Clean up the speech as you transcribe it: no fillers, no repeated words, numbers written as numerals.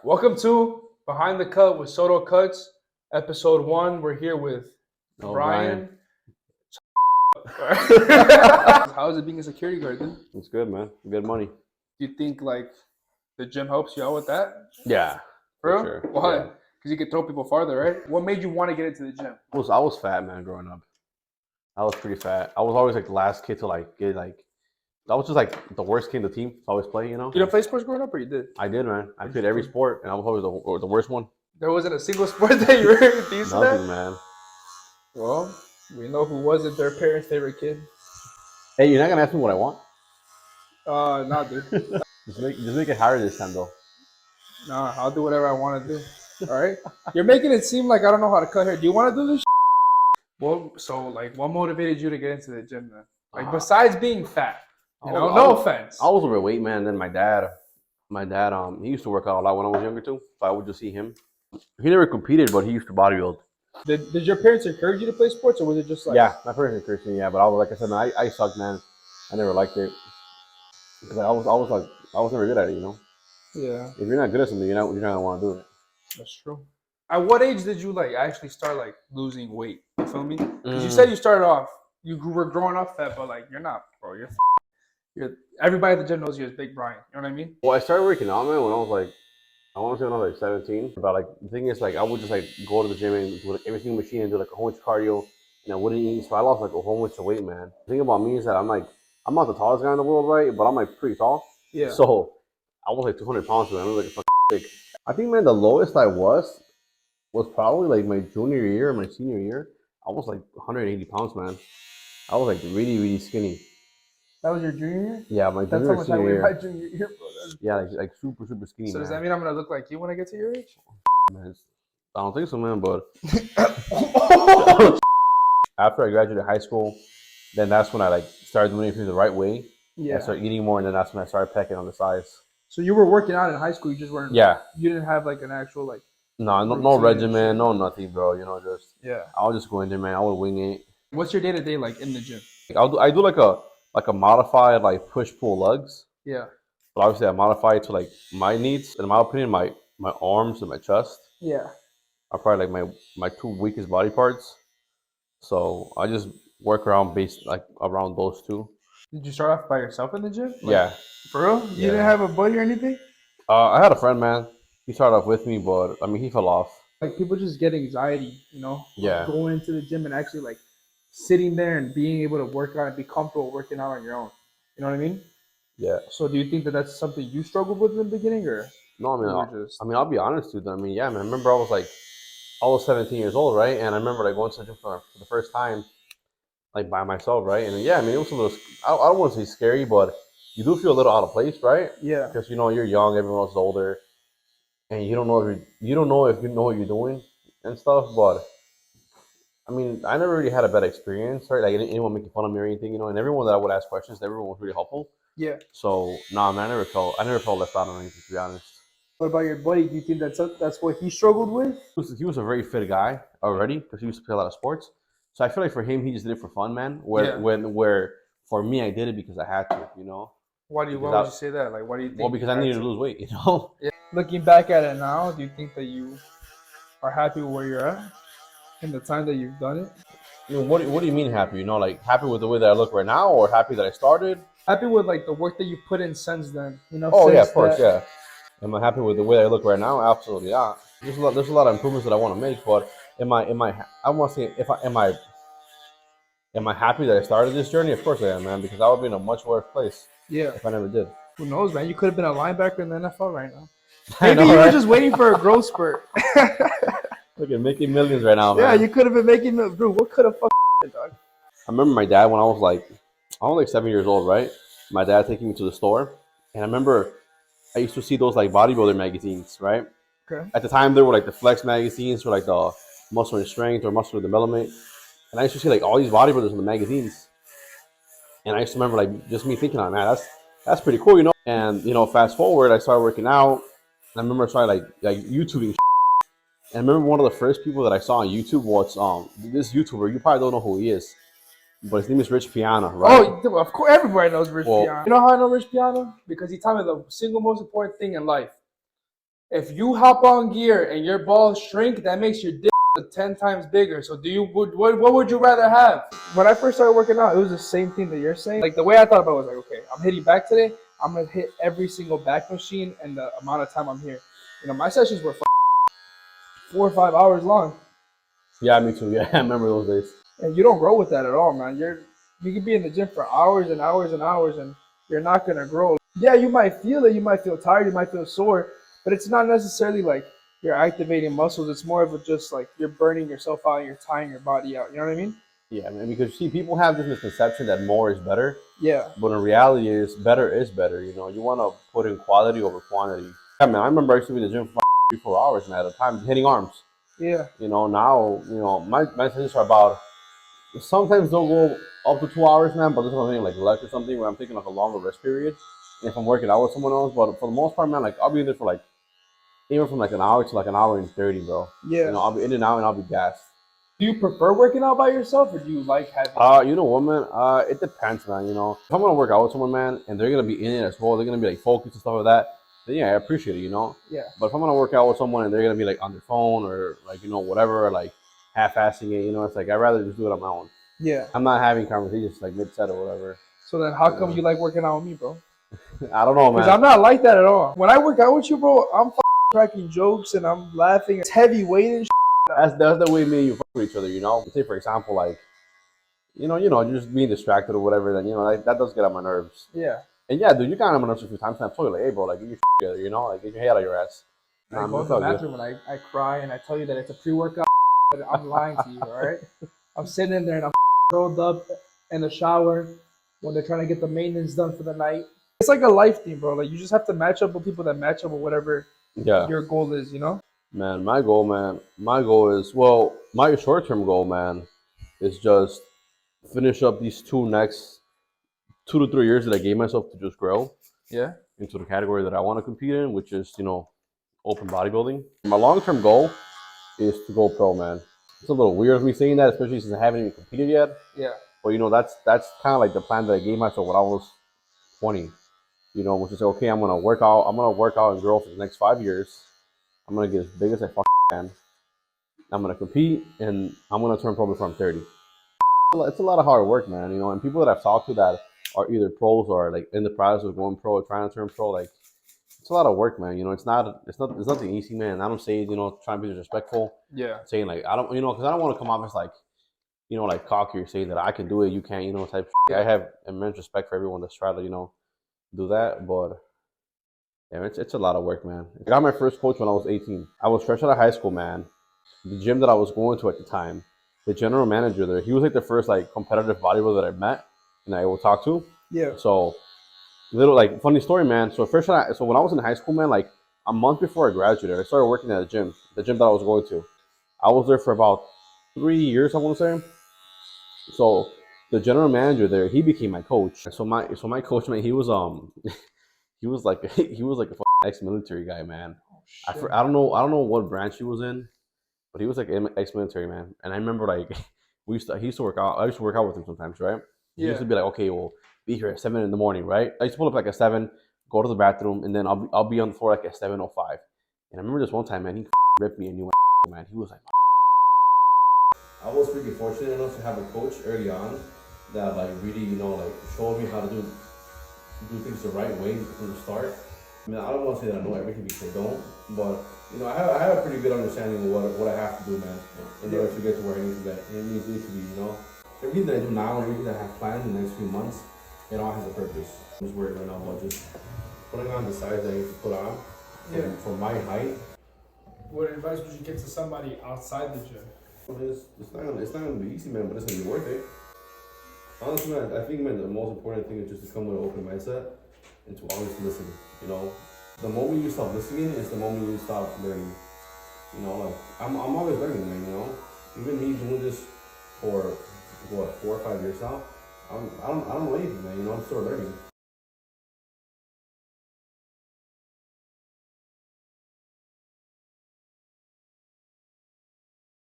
Welcome to Behind the Cut with SotoCuts, episode 1. We're here with Brian. How is it being a security guard then? It's good, man. Good money. Do you think like the gym helps you out with that? Yeah, For real? sure. Why? Yeah. Because you can throw people farther, right? What made you want to get into the gym? I was fat, man, growing up. I was pretty fat. I was always like the last kid to get I was just like the worst kid in the team to always play, You didn't play sports growing up, or you did? I did, man. I played every sport, and I was always the worst one. There wasn't a single sport that you were decent Nothing, at? man. Well, we know who wasn't their parents' favorite kid. Hey, you're not gonna ask me what I want? Nah, dude. Just make it higher this time, though. Nah, I'll do whatever I want to do. All right? You're making it seem like I don't know how to cut hair. Do you want to do this? Well, so like, what motivated you to get into the gym then? Like, besides being fat, no offense. I was overweight, man. Then my dad, he used to work out a lot when I was younger too. So I would just see him. He never competed, but he used to bodybuild. Did your parents encourage you to play sports, or was it just like? Yeah, my parents encouraged me. Yeah, but I was like I said, man, I sucked, man. I never liked it because I was never good at it. Yeah, If you're not good at something, you're not gonna want to do it. that's true. At what age did you like actually start like losing weight? You feel me? Because you said you started off, you were growing up fat, but like you're not, bro. You're everybody at the gym knows you as Big Brian. You know what I mean? Well, I started working out, man, when I was like, I want to say when I was like 17. But like the thing is, like I would just like go to the gym and do like every single machine and do like a whole bunch of cardio, and I wouldn't eat. So I lost like a whole bunch of weight, man. The thing about me is that I'm not the tallest guy in the world, right? But I'm like pretty tall. Yeah. So I was like 200 pounds, man. I was like a fucking big. I think, man, the lowest I was probably like my junior year or my senior year. I was like 180 pounds, man. I was like really, really skinny. That was your junior year? Yeah, my That's junior how much I senior weighed year. my junior year, bro. Yeah, like super, super skinny, So man. does that mean I'm gonna look like you when I get to your age? Man, I don't think so, man, but after I graduated high school, then that's when I like started doing things the right way. Yeah. I started eating more, and then that's when I started pecking on the size. So you were working out in high school, you just weren't. Yeah. You didn't have like an actual like. No regimen, no nothing, bro. Just Yeah. I'll just go in there, man. I would wing it. What's your day to day like in the gym? I do like a modified like push pull lugs. Yeah. But obviously I modify it to like my needs. In my opinion, my arms and my chest Yeah. are probably like my two weakest body parts. So I just work around around those two. Did you start off by yourself in the gym? Like, Yeah. For real? You didn't have a buddy or anything? I had a friend, man. He started off with me, but I mean he fell off. Like people just get anxiety, Yeah. going into the gym and actually like sitting there and being able to work out and be comfortable working out on your own. You know what I mean? Yeah. So do you think that that's something you struggled with in the beginning, or? No, I mean I'll be honest, dude. I mean, yeah, man. I remember I was 17 years old, right? And I remember like going to the gym for the first time, like by myself, right? And yeah, I mean it was a little. I don't want to say scary, but you do feel a little out of place, right? Yeah. Because you're young, everyone else is older, and you don't know if you know what you're doing and stuff. But I mean, I never really had a bad experience, right? Like anyone making fun of me or anything, and everyone that I would ask questions, everyone was really helpful. Yeah. So nah, man, I never felt left out on anything, to be honest. What about your buddy? Do you think that's what he struggled with? He was a very fit guy already because he used to play a lot of sports. So I feel like for him, he just did it for fun, man. Where for me, I did it because I had to, Why would you say that? Like, why do you think? Well, because I needed to lose weight, Yeah. Looking back at it now, do you think that you are happy with where you're at in the time that you've done it? I mean, what do you mean happy? Like happy with the way that I look right now, or happy that I started? Happy with like the work that you put in since then. Oh yeah, of course, yeah. Am I happy with the way that I look right now? Absolutely, yeah. There's a lot of improvements that I want to make, but am I want to say am I happy that I started this journey? Of course I am, man, because I would be in a much worse place. Yeah. If I never did. Who knows, man? You could have been a linebacker in the NFL right now. Maybe you were just waiting for a growth spurt. Look at making millions right now, man. Yeah, you could have been making the dude. What could have fucked dog? I remember my dad when I was like 7 years old, right? My dad taking me to the store, and I remember I used to see those like bodybuilder magazines, right? Okay. At the time, there were like the Flex magazines for like the Muscle and Strength or Muscle Development, and I used to see like all these bodybuilders in the magazines, and I used to remember like just me thinking, oh, man, that's pretty cool, And fast forward, I started working out. And I remember I started like YouTubing. And I remember one of the first people that I saw on YouTube was this YouTuber. You probably don't know who he is, but his name is Rich Piana, right? Oh, of course, everybody knows Rich Piana. You know how I know Rich Piana? Because he taught me the single most important thing in life: If you hop on gear and your balls shrink, that makes your dick 10 times bigger. So what would you rather have? When I first started working out, it was the same thing that you're saying. Like the way I thought about it was like, okay, I'm hitting back today. I'm gonna hit every single back machine and the amount of time I'm here. My sessions were 4 or 5 hours long. Yeah, me too. Yeah, I remember those days. And you don't grow with that at all, man. You could be in the gym for hours and hours and hours, and you're not gonna grow. Yeah, you might feel it. You might feel tired. You might feel sore, but it's not necessarily like you're activating muscles. It's more of just like you're burning yourself out and you're tiring your body out. You know what I mean? Yeah, man. Because see, people have this misconception that more is better. Yeah. But in reality, is better is better. You know, you want to put in quality over quantity. Yeah, man. I remember I used to be in the gym for 3-4 hours, man, at a time, hitting arms. Yeah. You know, now, my sessions are about, sometimes they'll go up to 2 hours, man, but this is something like lunch or something where I'm taking like a longer rest period. If I'm working out with someone else, but for the most part, man, like I'll be in there for like, even from like an hour to like an hour and 30, bro. Yeah. You know, I'll be in and out and I'll be gassed. Do you prefer working out by yourself, or do you like having? You know what, man? It depends, man. You know, if I'm gonna work out with someone, man, and they're gonna be in it as well, they're gonna be like focused and stuff like that. Then yeah, I appreciate it, you know. Yeah. But if I'm gonna work out with someone and they're gonna be like on their phone or like whatever, or, like half-assing it, it's like I'd rather just do it on my own. Yeah. I'm not having conversations like mid-set or whatever. So then, how come you like working out with me, bro? I don't know, man. Because I'm not like that at all. When I work out with you, bro, I'm cracking jokes and I'm laughing. It's heavy weight and That's the way me and you fuck with each other, you know. Say for example, like, you're just being distracted or whatever. Then like, that does get on my nerves. Yeah. And yeah, dude, you got on my nerves a few times. And I told you like, hey, bro, like get your together, like get your head out of your ass. I go to the bathroom and I cry and I tell you that it's a pre-workout. But I'm lying to you, all right? I'm sitting in there and I'm rolled up in the shower when they're trying to get the maintenance done for the night. It's like a life thing, bro. Like you just have to match up with people that match up with whatever your goal is, Man, my goal is, well, my short-term goal, man, is just finish up these next 2 to 3 years that I gave myself to just grow. Yeah. Into the category that I want to compete in, which is, open bodybuilding. My long-term goal is to go pro, man. It's a little weird of me saying that, especially since I haven't even competed yet. Yeah. But that's kind of like the plan that I gave myself when I was 20. Which is okay. I'm gonna work out and grow for the next 5 years. I'm gonna get as big as I can. I'm gonna compete, and I'm gonna turn pro before I'm 30. It's a lot of hard work, man. And people that I've talked to that are either pros or like in the process of going pro or trying to turn pro, like it's a lot of work, man. It's nothing easy, man. I don't say trying to be disrespectful. Yeah. Saying like I don't, because I don't want to come off as like, like cocky or saying that I can do it, you can't, type. I have immense respect for everyone that's trying to, do that, but yeah, it's a lot of work, man. I got my first coach when I was 18. I was fresh out of high school, man. The gym that I was going to at the time, the general manager there, he was like the first like competitive bodybuilder that I met and I will talk to. Yeah. So, little like funny story, man. So when I was in high school, man, like a month before I graduated, I started working at the gym that I was going to. I was there for about 3 years, I want to say. So the general manager there, he became my coach. So my coach, man, he was he was like a ex-military guy, man. Oh, I don't know what branch he was in, but he was like an ex-military, man. And I remember like he used to work out. I used to work out with him sometimes, right? He used to be like, okay, well, be here at 7 in the morning, right? I used to pull up like at 7, go to the bathroom, and then I'll be on the floor like at 7:05. And I remember this one time, man, he ripped me a new man. He was like, I was freaking fortunate enough to have a coach early on that like really, like showed me how to do things the right way from the start. I mean, I don't want to say that I know everything because I don't, but I have a pretty good understanding of what I have to do, man, in order to get to where I need to get. It needs to be, Everything that I do now and everything that I have planned in the next few months, it all has a purpose. I'm just worried right now about just putting on the size that I need to put on for my height. What advice would you give to somebody outside the gym? It's not gonna be easy, man, but it's gonna be worth it. Honestly, man, I think, man, the most important thing is just to come with an open mindset and to always listen. The moment you stop listening is the moment you stop learning. Like I'm always learning, man. Even me doing this for 4 or 5 years now, I don't know anything, man. I'm still learning.